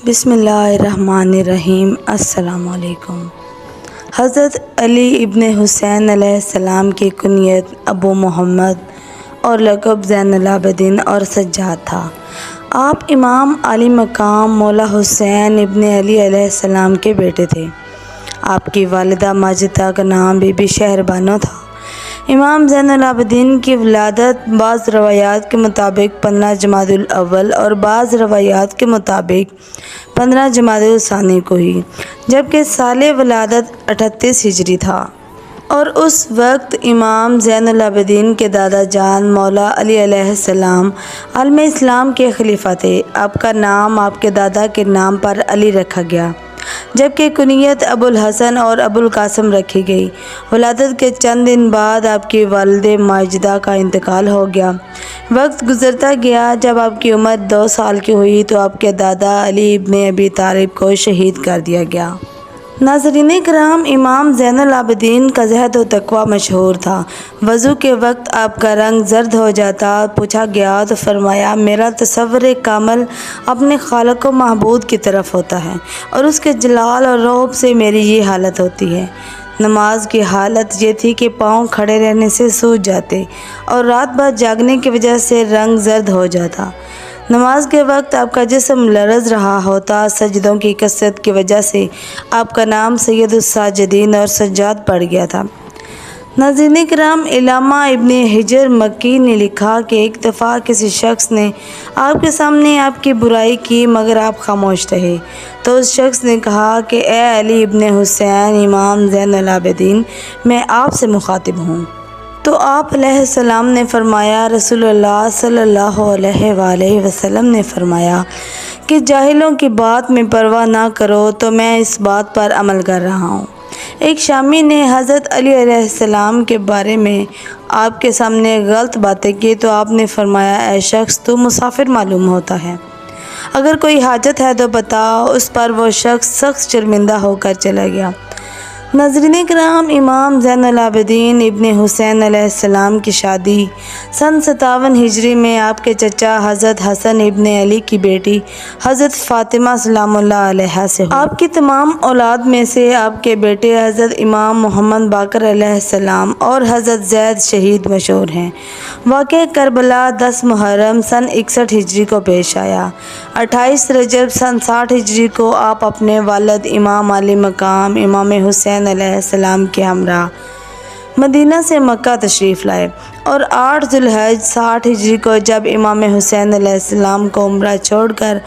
بسم اللہ الرحمن الرحیم۔ السلام علیکم۔ حضرت علی ابن حسین علیہ السلام کی کنیت ابو محمد اور لقب زین العابدین اور سجاد تھا۔ آپ امام علی مقام مولا حسین ابن علی علیہ السلام کے بیٹے تھے۔ آپ کی والدہ ماجدہ کا نام بی بی شہر بانو تھا۔ امام زین العابدین کی ولادت بعض روایات کے مطابق 15 جمادی الاول اور بعض روایات کے مطابق 15 جمادی الثانی کو ہوئی، جبکہ سال ولادت 38 ہجری تھا۔ اور اس وقت امام زین العابدین کے دادا جان مولا علی علیہ السلام عالم اسلام کے خلیفہ تھے۔ آپ کا نام آپ کے دادا کے نام پر علی رکھا گیا، جبکہ کنیت ابو الحسن اور ابو القاسم رکھی گئی۔ ولادت کے چند دن بعد آپ کی والدہ ماجدہ کا انتقال ہو گیا۔ وقت گزرتا گیا، جب آپ کی عمر 2 سال کی ہوئی تو آپ کے دادا علی ابن ابی طالب کو شہید کر دیا گیا۔ ناظرین کرام، امام زین العابدین کا زہد و تقویٰ مشہور تھا۔ وضو کے وقت آپ کا رنگ زرد ہو جاتا۔ پوچھا گیا تو فرمایا، میرا تصور کامل اپنے خالق و معبود کی طرف ہوتا ہے اور اس کے جلال اور رعب سے میری یہ حالت ہوتی ہے۔ نماز کی حالت یہ تھی کہ پاؤں کھڑے رہنے سے سوج جاتے اور رات بھر جاگنے کی وجہ سے رنگ زرد ہو جاتا۔ نماز کے وقت آپ کا جسم لرز رہا ہوتا۔ سجدوں کی کثرت کی وجہ سے آپ کا نام سید الساجدین اور سجاد پڑ گیا تھا۔ ناظرین کرام، علامہ ابن حجر مکی نے لکھا کہ ایک دفعہ کسی شخص نے آپ کے سامنے آپ کی برائی کی مگر آپ خاموش رہے، تو اس شخص نے کہا کہ اے علی ابن حسین امام زین العابدین، میں آپ سے مخاطب ہوں۔ تو آپ علیہ السلام نے فرمایا، رسول اللہ صلی اللہ علیہ وآلہ وسلم نے فرمایا کہ جاہلوں کی بات میں پرواہ نہ کرو، تو میں اس بات پر عمل کر رہا ہوں۔ ایک شامی نے حضرت علی علیہ السلام کے بارے میں آپ کے سامنے غلط باتیں کی تو آپ نے فرمایا، اے شخص، تو مسافر معلوم ہوتا ہے، اگر کوئی حاجت ہے تو بتاؤ۔ اس پر وہ شخص سخت شرمندہ ہو کر چلا گیا۔ ناظرین کرام، امام زین العابدین ابن حسین علیہ السلام کی شادی سن 57 ہجری میں آپ کے چچا حضرت حسن ابن علی کی بیٹی حضرت فاطمہ سلام اللہ علیہا سے ہوئی۔ آپ کی تمام اولاد میں سے آپ کے بیٹے حضرت امام محمد باقر علیہ السلام اور حضرت زید شہید مشہور ہیں۔ واقعہ کربلا 10 محرم سن 61 ہجری کو پیش آیا۔ 28 رجب سن 60 ہجری کو آپ اپنے والد امام علی مقام امام حسین علیہ السلام کے ہمراہ مدینہ سے مکہ تشریف لائے، اور 8 ذوالحج 60 ہجری کو جب امام حسین علیہ السلام کو عمرہ چھوڑ کر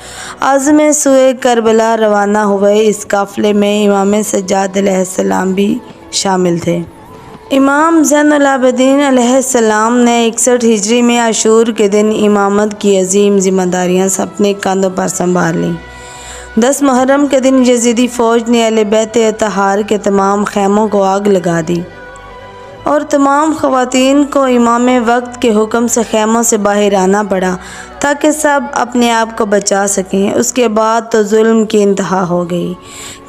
عازم سوئے کربلا روانہ ہوئے، اس قافلے میں امام سجاد علیہ السلام بھی شامل تھے۔ امام زین العابدین علیہ السلام نے 61 ہجری میں عاشور کے دن امامت کی عظیم ذمہ داریاں اپنے کاندھوں پر سنبھال لیں۔ 10 محرم کے دن یزیدی فوج نے اہل بیت اطہار کے تمام خیموں کو آگ لگا دی اور تمام خواتین کو امام وقت کے حکم سے خیموں سے باہر آنا پڑا تاکہ سب اپنے آپ کو بچا سکیں۔ اس کے بعد تو ظلم کی انتہا ہو گئی۔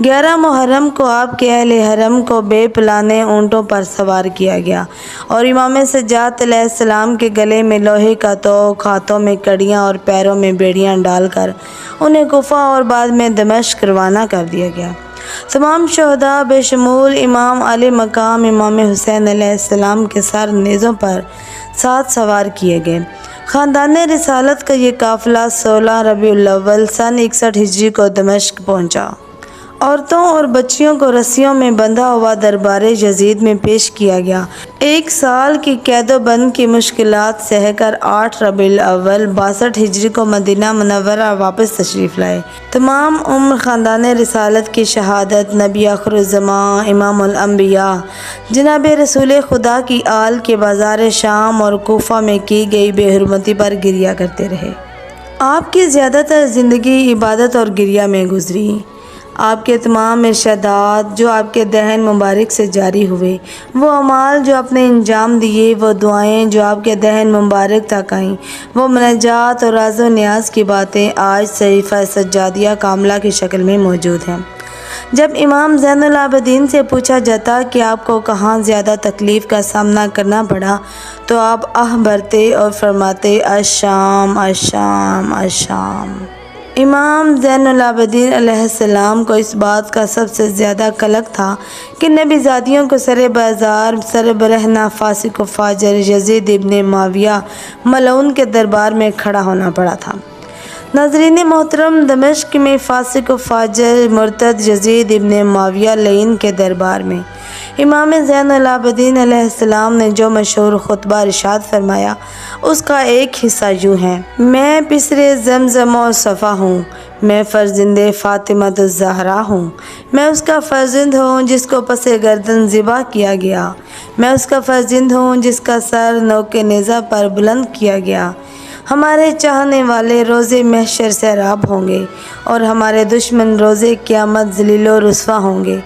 11 محرم کو آپ کے اہل حرم کو بے پلانے اونٹوں پر سوار کیا گیا اور امام سجاد علیہ السلام کے گلے میں لوہے کا توق، ہاتھوں میں کڑیاں اور پیروں میں بیڑیاں ڈال کر انہیں کوفہ اور بعد میں دمشق روانہ کر دیا گیا۔ تمام شہداء بشمول امام علی مقام امام حسین علیہ السلام کے سر نیزوں پر ساتھ سوار کیے گئے۔ خاندان رسالت کا یہ قافلہ 16 ربیع الاول سن 61 ہجری کو دمشق پہنچا۔ عورتوں اور بچیوں کو رسیوں میں بندھا ہوا دربار یزید میں پیش کیا گیا۔ 1 سال کی قید و بند کی مشکلات سہ کر 8 ربیع الاول 62 ہجری کو مدینہ منورہ واپس تشریف لائے۔ تمام عمر خاندان رسالت کی شہادت نبی آخر الزمان امام الانبیاء جناب رسول خدا کی آل کے بازار شام اور کوفہ میں کی گئی بے حرمتی پر گریہ کرتے رہے۔ آپ کی زیادہ تر زندگی عبادت اور گریہ میں گزری۔ آپ کے تمام ارشادات جو آپ کے دہن مبارک سے جاری ہوئے، وہ اعمال جو آپ نے انجام دیے، وہ دعائیں جو آپ کے دہن مبارک تک آئیں، وہ مناجات اور راز و نیاز کی باتیں آج صحیفہ سجادیہ کاملہ کی شکل میں موجود ہیں۔ جب امام زین العابدین سے پوچھا جاتا کہ آپ کو کہاں زیادہ تکلیف کا سامنا کرنا پڑا تو آپ آہ بھرتے اور فرماتے، الشام الشام الشام۔ امام زین العابدین علیہ السلام کو اس بات کا سب سے زیادہ قلق تھا کہ نبی زادیوں کو سر بازار سربراہ فاسق و فاجر یزید ابن معاویہ ملعون کے دربار میں کھڑا ہونا پڑا تھا۔ ناظرین محترم، دمشق میں فاسق و فاجر مرتد یزید ابن معاویہ لعین کے دربار میں امام زین العابدین علیہ السلام نے جو مشہور خطبہ ارشاد فرمایا، اس کا ایک حصہ یوں ہے: میں پسر زمزم و صفا ہوں، میں فرزند فاطمہ الزہرا ہوں، میں اس کا فرزند ہوں جس کو پس گردن ذبح کیا گیا، میں اس کا فرزند ہوں جس کا سر نوک نیزہ پر بلند کیا گیا۔ ہمارے چاہنے والے روز محشر سیراب ہوں گے اور ہمارے دشمن روز قیامت ذلیل و رسوا ہوں گے۔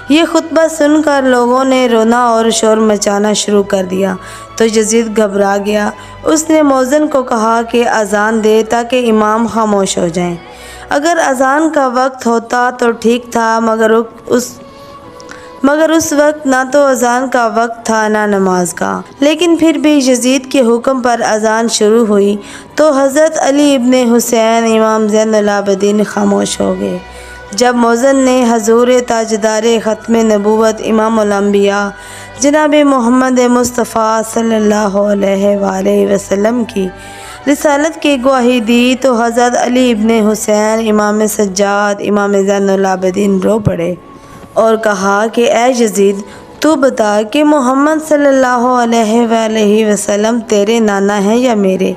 یہ خطبہ سن کر لوگوں نے رونا اور شور مچانا شروع کر دیا تو یزید گھبرا گیا۔ اس نے مؤذن کو کہا کہ اذان دے تاکہ امام خاموش ہو جائیں۔ اگر اذان کا وقت ہوتا تو ٹھیک تھا، مگر اس وقت نہ تو اذان کا وقت تھا نہ نماز کا۔ لیکن پھر بھی یزید کے حکم پر اذان شروع ہوئی تو حضرت علی ابن حسین امام زین العابدین خاموش ہو گئے۔ جب مؤذن نے حضور تاجدار ختم نبوت امام الانبیاء جناب محمد مصطفیٰ صلی اللہ علیہ وآلہ وسلم کی رسالت کی گواہی دی تو حضرت علی ابن حسین امام سجاد امام زین العابدین رو پڑے اور کہا کہ اے یزید، تو بتا کہ محمد صلی اللہ علیہ وآلہ وسلم تیرے نانا ہیں یا میرے؟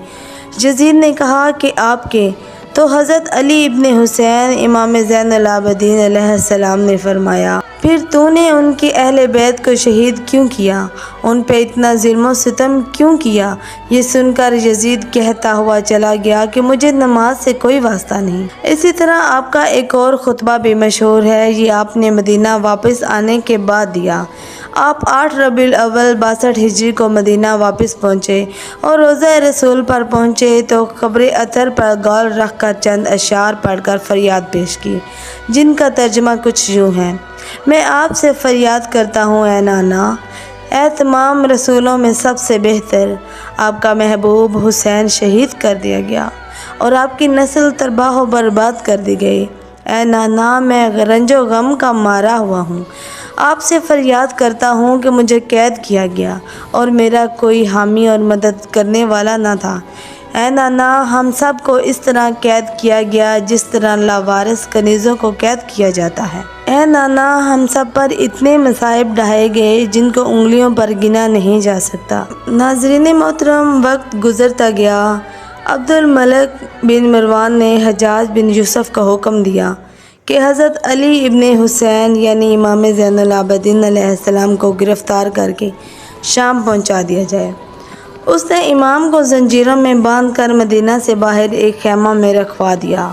یزید نے کہا کہ آپ کے۔ تو حضرت علی ابن حسین امام زین العابدین علیہ السلام نے فرمایا، پھر تو نے ان کی اہل بیت کو شہید کیوں کیا؟ ان پہ اتنا ظلم و ستم کیوں کیا؟ یہ سن کر یزید کہتا ہوا چلا گیا کہ مجھے نماز سے کوئی واسطہ نہیں۔ اسی طرح آپ کا ایک اور خطبہ بھی مشہور ہے، یہ آپ نے مدینہ واپس آنے کے بعد دیا۔ آپ 8 ربیع الاول 62 ہجری کو مدینہ واپس پہنچے اور روضہ رسول پر پہنچے تو قبر اطہر پر گال رکھ کر چند اشعار پڑھ کر فریاد پیش کی، جن کا ترجمہ کچھ یوں ہے: میں آپ سے فریاد کرتا ہوں اے نانا، اے تمام رسولوں میں سب سے بہتر، آپ کا محبوب حسین شہید کر دیا گیا اور آپ کی نسل تباہ و برباد کر دی گئی۔ اے نانا، میں رنج و غم کا مارا ہوا ہوں، آپ سے فریاد کرتا ہوں کہ مجھے قید کیا گیا اور میرا کوئی حامی اور مدد کرنے والا نہ تھا۔ اے نانا، ہم سب کو اس طرح قید کیا گیا جس طرح لاوارث کنیزوں کو قید کیا جاتا ہے۔ اے نانا، ہم سب پر اتنے مصائب ڈھائے گئے جن کو انگلیوں پر گنا نہیں جا سکتا۔ ناظرین محترم، وقت گزرتا گیا۔ عبد الملک بن مروان نے حجاج بن یوسف کا حکم دیا کہ حضرت علی ابن حسین یعنی امام زین العابدین علیہ السلام کو گرفتار کر کے شام پہنچا دیا جائے۔ اس نے امام کو زنجیروں میں باندھ کر مدینہ سے باہر ایک خیمہ میں رکھوا دیا۔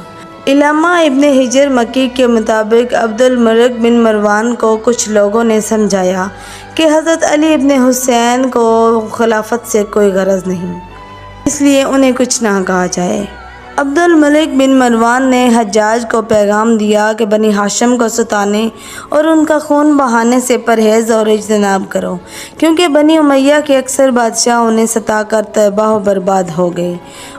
علامہ ابن حجر مکی کے مطابق عبد الملک بن مروان کو کچھ لوگوں نے سمجھایا کہ حضرت علی ابن حسین کو خلافت سے کوئی غرض نہیں، اس لیے انہیں کچھ نہ کہا جائے۔ عبد الملک بن مروان نے حجاج کو پیغام دیا کہ بنی ہاشم کو ستانے اور ان کا خون بہانے سے پرہیز اور اجتناب کرو، کیونکہ بنی امیہ کے اکثر بادشاہ انہیں ستا کر تباہ و برباد ہو گئے۔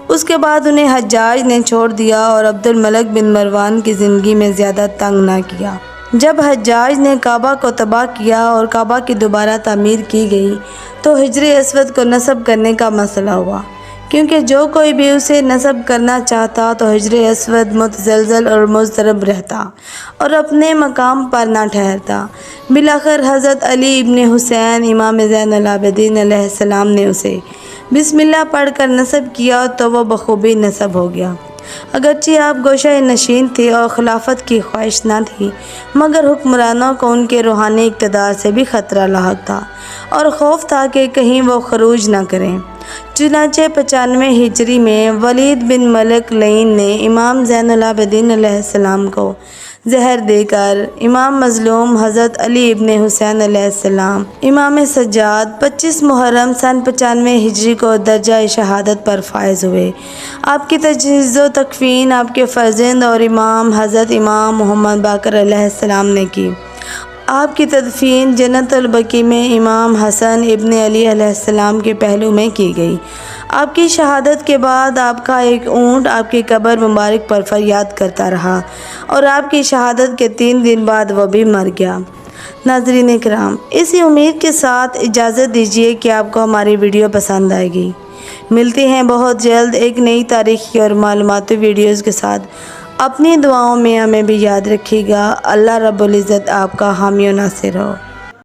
اس کے بعد انہیں حجاج نے چھوڑ دیا اور عبد الملک بن مروان کی زندگی میں زیادہ تنگ نہ کیا۔ جب حجاج نے کعبہ کو تباہ کیا اور کعبہ کی دوبارہ تعمیر کی گئی تو حجر اسود کو نصب کرنے کا مسئلہ ہوا، کیونکہ جو کوئی بھی اسے نصب کرنا چاہتا تو حجر اسود متزلزل اور مضطرب رہتا اور اپنے مقام پر نہ ٹھہرتا۔ بالآخر حضرت علی ابن حسین امام زین العابدین علیہ السلام نے اسے بسم اللہ پڑھ کر نصب کیا تو وہ بخوبی نصب ہو گیا۔ اگرچہ آپ گوشہ نشین تھے اور خلافت کی خواہش نہ تھی، مگر حکمرانوں کو ان کے روحانی اقتدار سے بھی خطرہ لاحق تھا اور خوف تھا کہ کہیں وہ خروج نہ کریں۔ چنانچہ 95 ہجری میں ولید بن ملک لعین نے امام زین العابدین علیہ السلام کو زہر دے کر امام مظلوم حضرت علی ابن حسین علیہ السلام امام سجاد 25 محرم سن 95 ہجری کو درجہ شہادت پر فائز ہوئے۔ آپ کی تجہیز و تکفین آپ کے فرزند اور امام حضرت امام محمد باقر علیہ السلام نے کی آپ کی تدفین جنت البقیع میں امام حسن ابن علی علیہ السلام کے پہلو میں کی گئی۔ آپ کی شہادت کے بعد آپ کا ایک اونٹ آپ کی قبر مبارک پر فریاد کرتا رہا اور آپ کی شہادت کے 3 دن بعد وہ بھی مر گیا۔ ناظرین کرام، اسی امید کے ساتھ اجازت دیجیے کہ آپ کو ہماری ویڈیو پسند آئے گی۔ ملتے ہیں بہت جلد ایک نئی تاریخی اور معلوماتی ویڈیوز کے ساتھ۔ اپنی دعاؤں میں ہمیں بھی یاد رکھیے گا۔ اللہ رب العزت آپ کا حامی و ناصر ہو۔